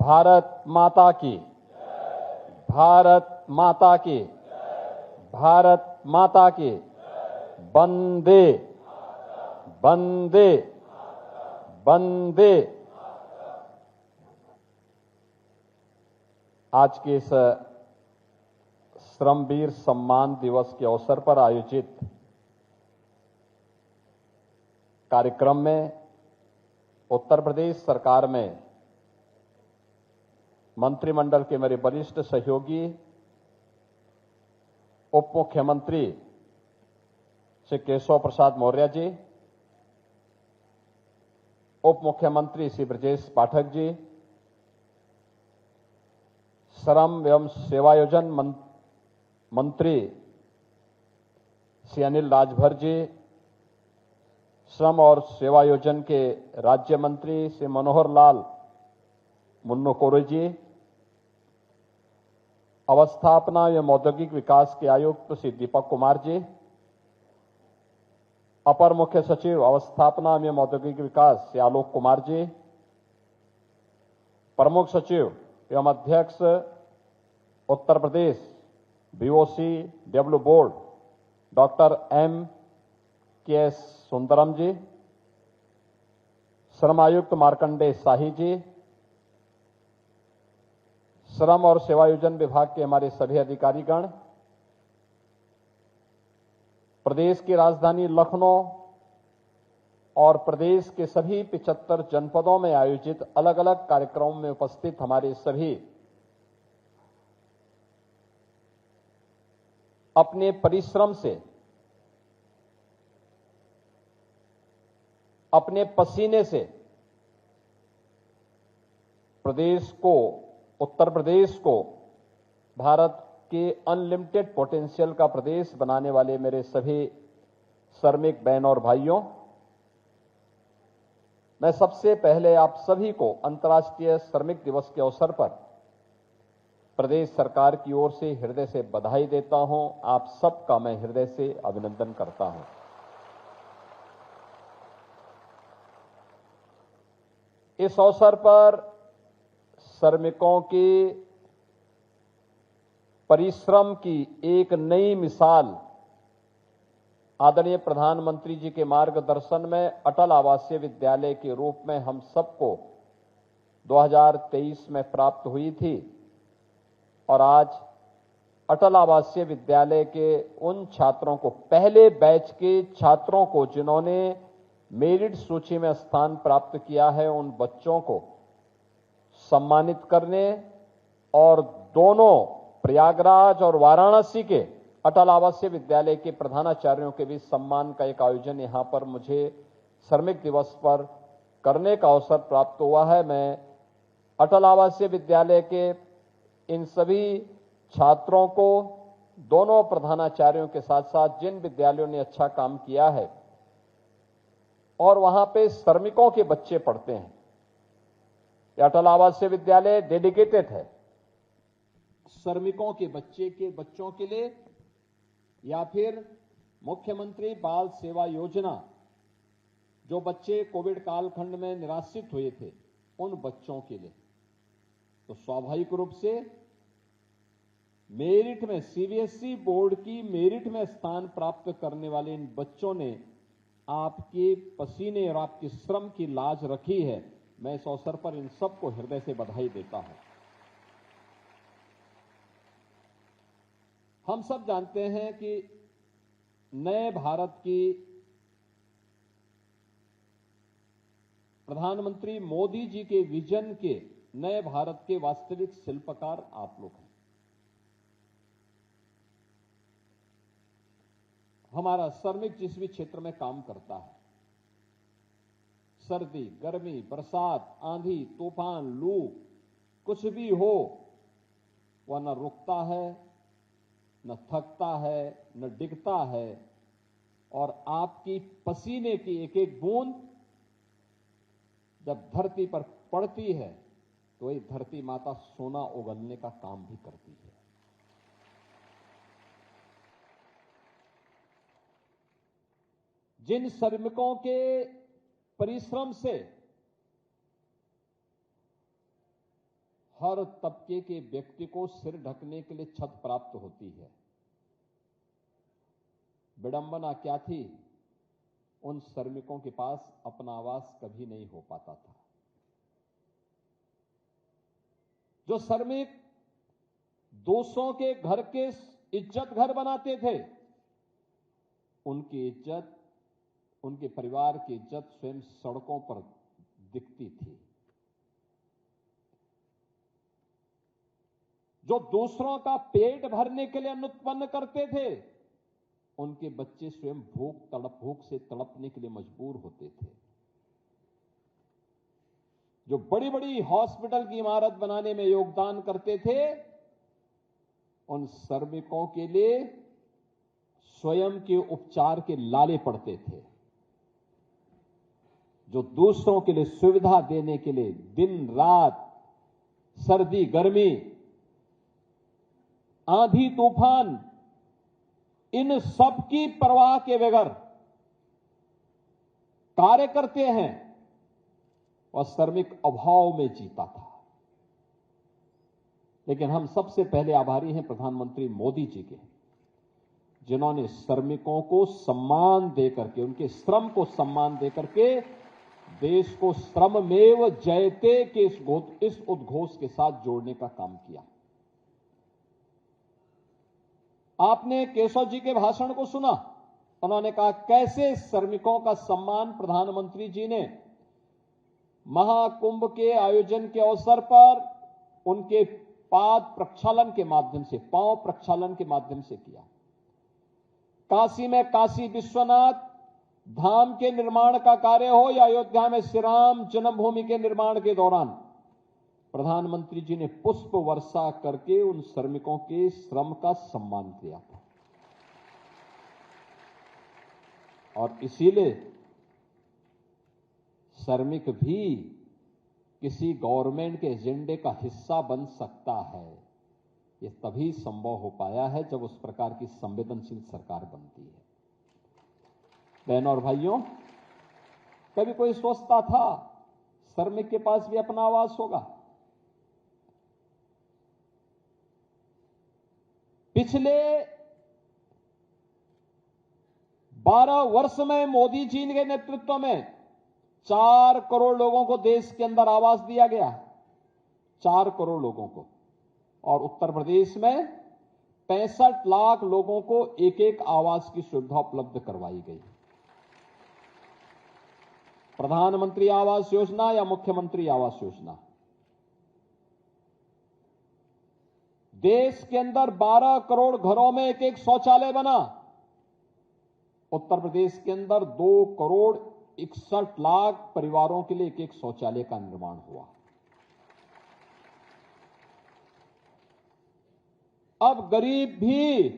भारत माता की, भारत माता की, भारत माता की, वंदे वंदे वंदे। आज के इस श्रमवीर सम्मान दिवस के अवसर पर आयोजित कार्यक्रम में उत्तर प्रदेश सरकार में मंत्रिमंडल के मेरे वरिष्ठ सहयोगी उप मुख्यमंत्री श्री केशव प्रसाद मौर्य जी, उप मुख्यमंत्री श्री ब्रजेश पाठक जी, श्रम एवं सेवायोजन मंत्री श्री अनिल राजभर जी, श्रम और सेवायोजन के राज्य मंत्री श्री मनोहर लाल मुन्नू कोरे जी, अवस्थापना एवं औद्योगिक विकास के आयुक्त श्री दीपक कुमार जी, अपर मुख्य सचिव अवस्थापना एवं औद्योगिक विकास श्री आलोक कुमार जी, प्रमुख सचिव एवं अध्यक्ष Uttar Pradesh BOC W board doctor M.K.S. Sundaram ji, श्रम आयुक्त मार्कंडेय शाही जी, श्रम और सेवायोजन विभाग के हमारे सभी अधिकारीगण, प्रदेश की राजधानी लखनऊ और प्रदेश के सभी 75 जनपदों में आयोजित अलग अलग कार्यक्रमों में उपस्थित हमारे सभी अपने परिश्रम से, अपने पसीने से प्रदेश को, उत्तर प्रदेश को भारत के अनलिमिटेड पोटेंशियल का प्रदेश बनाने वाले मेरे सभी श्रमिक बहन और भाइयों, मैं सबसे पहले आप सभी को अंतर्राष्ट्रीय श्रमिक दिवस के अवसर पर प्रदेश सरकार की ओर से हृदय से बधाई देता हूं। आप सबका मैं हृदय से अभिनंदन करता हूं। इस अवसर पर श्रमिकों के परिश्रम की एक नई मिसाल आदरणीय प्रधानमंत्री जी के मार्गदर्शन में अटल आवासीय विद्यालय के रूप में हम सबको 2023 में प्राप्त हुई थी और आज अटल आवासीय विद्यालय के उन छात्रों को, पहले बैच के छात्रों को जिन्होंने मेरिट सूची में स्थान प्राप्त किया है, उन बच्चों को सम्मानित करने और दोनों प्रयागराज और वाराणसी के अटल आवासीय विद्यालय के प्रधानाचार्यों के बीच सम्मान का एक आयोजन यहां पर मुझे श्रमिक दिवस पर करने का अवसर प्राप्त हुआ है। मैं अटल आवासीय विद्यालय के इन सभी छात्रों को, दोनों प्रधानाचार्यों के साथ साथ जिन विद्यालयों ने अच्छा काम किया है और वहां पे श्रमिकों के बच्चे पढ़ते हैं, अटल आवासीय विद्यालय डेडिकेटेड है श्रमिकों के बच्चों के लिए, या फिर मुख्यमंत्री बाल सेवा योजना, जो बच्चे कोविड कालखंड में निराश्रित हुए थे, उन बच्चों के लिए। तो स्वाभाविक रूप से मेरिट में, सीबीएसई बोर्ड की मेरिट में स्थान प्राप्त करने वाले इन बच्चों ने आपके पसीने और आपके श्रम की लाज रखी है। मैं इस अवसर पर इन सबको हृदय से बधाई देता हूं। हम सब जानते हैं कि नए भारत की प्रधानमंत्री मोदी जी के विजन के, नए भारत के वास्तविक शिल्पकार आप लोग हैं। हमारा श्रमिक जिस भी क्षेत्र में काम करता है, सर्दी, गर्मी, बरसात, आंधी, तूफान, लू, कुछ भी हो, वह न रुकता है, न थकता है, न डिगता है, और आपकी पसीने की एक एक बूंद जब धरती पर पड़ती है तो वही धरती माता सोना उगलने का काम भी करती है। जिन श्रमिकों के परिश्रम से हर तबके के व्यक्ति को सिर ढकने के लिए छत प्राप्त होती है। विडंबना क्या थी? उन श्रमिकों के पास अपना आवास कभी नहीं हो पाता था। जो श्रमिक दूसरों के घर के इज्जत घर बनाते थे, उनकी इज्जत, उनके परिवार की इज्जत स्वयं सड़कों पर दिखती थी। जो दूसरों का पेट भरने के लिए अन्न उत्पन्न करते थे, उनके बच्चे स्वयं भूख से तड़पने के लिए मजबूर होते थे। जो बड़ी बड़ी हॉस्पिटल की इमारत बनाने में योगदान करते थे, उन श्रमिकों के लिए स्वयं के उपचार के लाले पड़ते थे। जो दूसरों के लिए सुविधा देने के लिए दिन रात, सर्दी गर्मी, आंधी तूफान, इन सब की परवाह के बगैर कार्य करते हैं, और श्रमिक अभाव में जीता था। लेकिन हम सबसे पहले आभारी हैं प्रधानमंत्री मोदी जी के, जिन्होंने श्रमिकों को सम्मान देकर के, उनके श्रम को सम्मान देकर के देश को श्रममेव जयते के इस उद्घोष के साथ जोड़ने का काम किया। आपने केशव जी के भाषण को सुना। उन्होंने कहा कैसे श्रमिकों का सम्मान प्रधानमंत्री जी ने महाकुंभ के आयोजन के अवसर पर उनके पाद प्रक्षालन के माध्यम से, पांव प्रक्षालन के माध्यम से किया। काशी में काशी विश्वनाथ धाम के निर्माण का कार्य हो या अयोध्या में श्री राम जन्मभूमि के निर्माण के दौरान प्रधानमंत्री जी ने पुष्प वर्षा करके उन श्रमिकों के श्रम का सम्मान किया था। और इसीलिए श्रमिक भी किसी गवर्नमेंट के एजेंडे का हिस्सा बन सकता है। यह तभी संभव हो पाया है जब उस प्रकार की संवेदनशील सरकार बनती है। बहनों और भाइयों, कभी कोई सोचता था श्रमिक के पास भी अपना आवास होगा? पिछले 12 वर्ष में मोदी जी के नेतृत्व में 4 करोड़ लोगों को देश के अंदर आवास दिया गया। 4 करोड़ लोगों को। और उत्तर प्रदेश में 65 लाख लोगों को एक एक आवास की सुविधा उपलब्ध करवाई गई। प्रधानमंत्री आवास योजना या मुख्यमंत्री आवास योजना, देश के अंदर 12 करोड़ घरों में एक एक शौचालय बना। उत्तर प्रदेश के अंदर 2 करोड़ 61 लाख परिवारों के लिए एक एक शौचालय का निर्माण हुआ। अब गरीब भी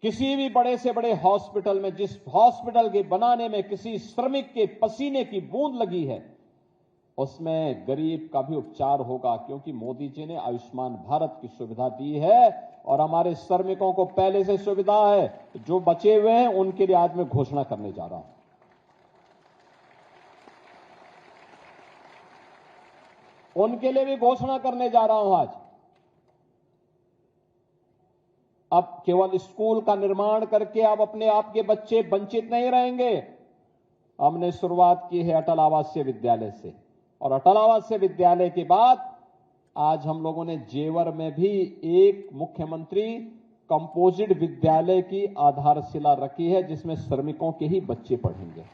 किसी भी बड़े से बड़े हॉस्पिटल में, जिस हॉस्पिटल के बनाने में किसी श्रमिक के पसीने की बूंद लगी है, उसमें गरीब का भी उपचार होगा, क्योंकि मोदी जी ने आयुष्मान भारत की सुविधा दी है। और हमारे श्रमिकों को पहले से सुविधा है। जो बचे हुए हैं उनके लिए आज मैं घोषणा करने जा रहा हूं। उनके लिए भी घोषणा करने जा रहा हूं आज। अब केवल स्कूल का निर्माण करके अब अपने आप के बच्चे वंचित नहीं रहेंगे। हमने शुरुआत की है अटल आवासीय विद्यालय से, और अटल आवासीय विद्यालय के बाद आज हम लोगों ने जेवर में भी एक मुख्यमंत्री कंपोजिट विद्यालय की आधारशिला रखी है, जिसमें श्रमिकों के ही बच्चे पढ़ेंगे।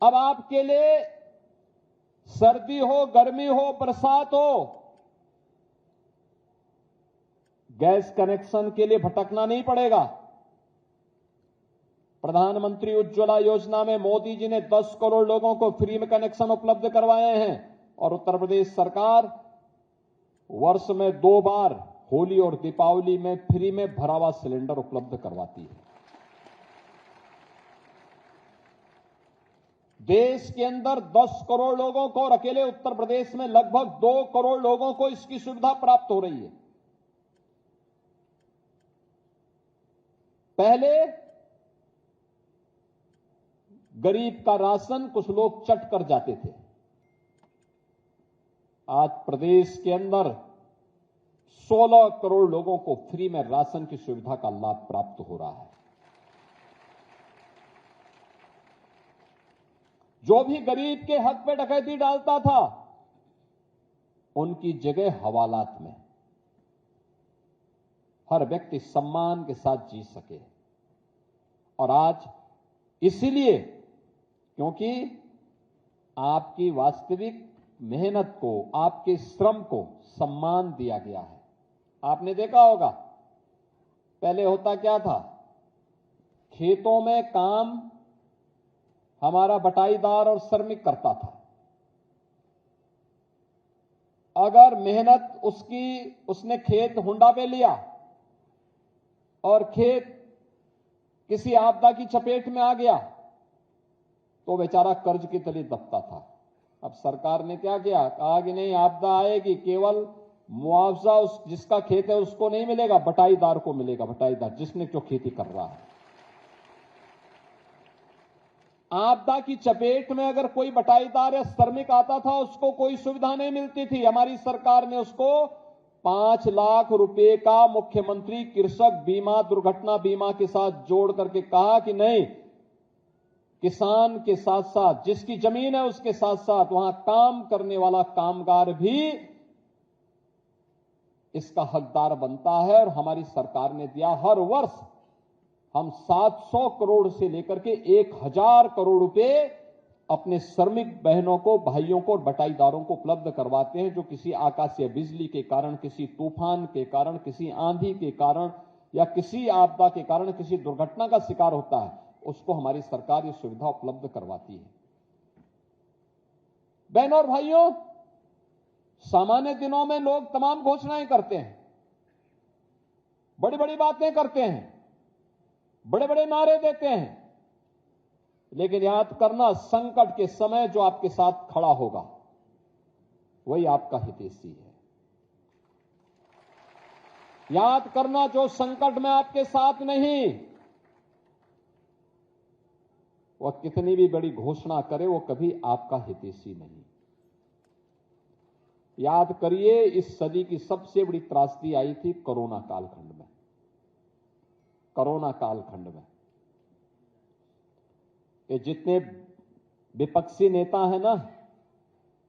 अब आपके लिए सर्दी हो, गर्मी हो, बरसात हो, गैस कनेक्शन के लिए भटकना नहीं पड़ेगा। प्रधानमंत्री उज्ज्वला योजना में मोदी जी ने 10 करोड़ लोगों को फ्री में कनेक्शन उपलब्ध करवाए हैं। और उत्तर प्रदेश सरकार वर्ष में 2 बार होली और दीपावली में फ्री में भरा हुआ सिलेंडर उपलब्ध करवाती है। देश के अंदर 10 करोड़ लोगों को और अकेले उत्तर प्रदेश में लगभग 2 करोड़ लोगों को इसकी सुविधा प्राप्त हो रही है। पहले गरीब का राशन कुछ लोग चट कर जाते थे। आज प्रदेश के अंदर 16 करोड़ लोगों को फ्री में राशन की सुविधा का लाभ प्राप्त हो रहा है। जो भी गरीब के हक पे डकैती डालता था, उनकी जगह हवालात में हर व्यक्ति सम्मान के साथ जी सके। और आज इसीलिए, क्योंकि आपकी वास्तविक मेहनत को, आपके श्रम को सम्मान दिया गया है। आपने देखा होगा, पहले होता क्या था, खेतों में काम हमारा बटाईदार और श्रमिक करता था। अगर मेहनत उसने खेत हुंडा पे लिया और खेत किसी आपदा की चपेट में आ गया, तो बेचारा कर्ज की तले दबता था। अब सरकार ने क्या किया, कहा कि नहीं, आपदा आएगी, केवल मुआवजा जिसका खेत है उसको नहीं मिलेगा, बटाईदार को मिलेगा। बटाईदार जिसने जो खेती कर रहा है। आपदा की चपेट में अगर कोई बटाईदार या श्रमिक आता था, उसको कोई सुविधा नहीं मिलती थी। हमारी सरकार ने उसको 5 लाख रुपए का मुख्यमंत्री कृषक बीमा, दुर्घटना बीमा के साथ जोड़ करके कहा कि नहीं, किसान के साथ साथ जिसकी जमीन है उसके साथ साथ वहां काम करने वाला कामगार भी इसका हकदार बनता है। और हमारी सरकार ने दिया। हर वर्ष हम 700 करोड़ से लेकर के 1000 करोड़ रुपए अपने श्रमिक बहनों को, भाइयों को और बटाईदारों को उपलब्ध करवाते हैं, जो किसी आकाशीय बिजली के कारण, किसी तूफान के कारण, किसी आंधी के कारण या किसी आपदा के कारण किसी दुर्घटना का शिकार होता है, उसको हमारी सरकार ये सुविधा उपलब्ध करवाती है। बहनों और भाइयों, सामान्य दिनों में लोग तमाम घोषणाएं करते हैं, बड़ी बड़ी बातें करते हैं, बड़े बड़े नारे देते हैं, लेकिन याद करना, संकट के समय जो आपके साथ खड़ा होगा वही आपका हितैषी है। याद करना, जो संकट में आपके साथ नहीं, वह कितनी भी बड़ी घोषणा करे, वो कभी आपका हितैषी नहीं। याद करिए, इस सदी की सबसे बड़ी त्रासदी आई थी कोरोना कालखंड में। कोरोना कालखंड में ये जितने विपक्षी नेता हैं ना,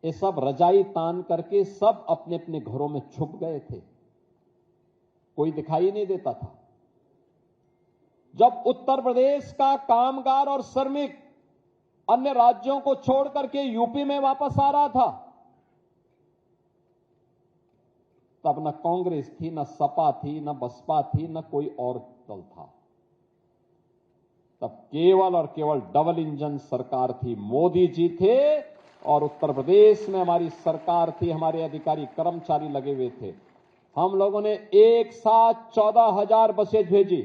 ये सब रजाई तान करके सब अपने अपने घरों में छुप गए थे, कोई दिखाई नहीं देता था। जब उत्तर प्रदेश का कामगार और श्रमिक अन्य राज्यों को छोड़ करके यूपी में वापस आ रहा था, तब न कांग्रेस थी, न सपा थी, न बसपा थी, न कोई और दल था। तब केवल और केवल डबल इंजन सरकार थी। मोदी जी थे और उत्तर प्रदेश में हमारी सरकार थी, हमारे अधिकारी कर्मचारी लगे हुए थे। हम लोगों ने एक साथ 14,000 बसें भेजी।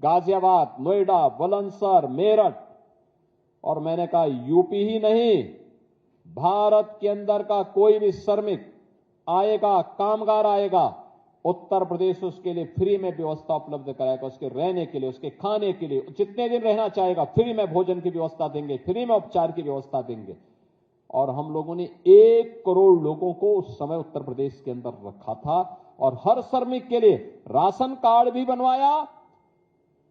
गाजियाबाद, नोएडा, बुलंदशहर, मेरठ, और मैंने कहा यूपी ही नहीं, भारत के अंदर का कोई भी श्रमिक आएगा, कामगार आएगा, उत्तर प्रदेश उसके लिए फ्री में व्यवस्था उपलब्ध कराएगा। उसके रहने के लिए, उसके खाने के लिए, जितने दिन रहना चाहेगा फ्री में भोजन की व्यवस्था देंगे, फ्री में उपचार की व्यवस्था देंगे। और हम लोगों ने 1 करोड़ लोगों को उस समय उत्तर प्रदेश के अंदर रखा था, और हर श्रमिक के लिए राशन कार्ड भी बनवाया,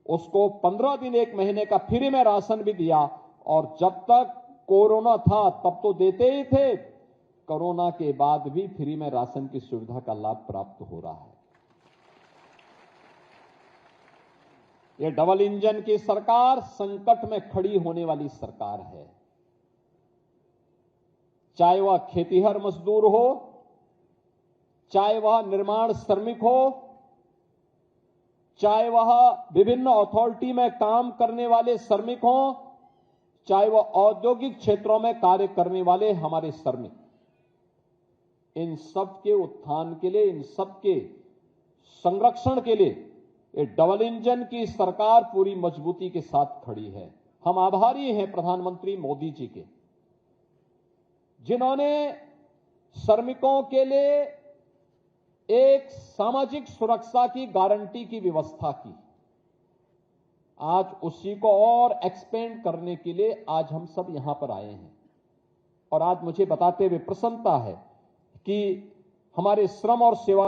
उसको 15 दिन 1 महीने का फ्री में राशन भी दिया। और जब तक कोरोना था तब तो देते ही थे, कोरोना के बाद भी फ्री में राशन की सुविधा का लाभ प्राप्त हो रहा है। ये डबल इंजन की सरकार संकट में खड़ी होने वाली सरकार है। चाहे वह खेतीहर मजदूर हो, चाहे वह निर्माण श्रमिक हो, चाहे वह विभिन्न अथॉरिटी में काम करने वाले श्रमिक हो, चाहे वह औद्योगिक क्षेत्रों में कार्य करने वाले हमारे श्रमिक, इन सब के उत्थान के लिए, इन सब के संरक्षण के लिए ये डबल इंजन की सरकार पूरी मजबूती के साथ खड़ी है। हम आभारी हैं प्रधानमंत्री मोदी जी के, जिन्होंने श्रमिकों के लिए एक सामाजिक सुरक्षा की गारंटी की व्यवस्था की। आज उसी को और एक्सपेंड करने के लिए आज हम सब यहां पर आए हैं। और आज मुझे बताते हुए प्रसन्नता है कि हमारे श्रम और सेवा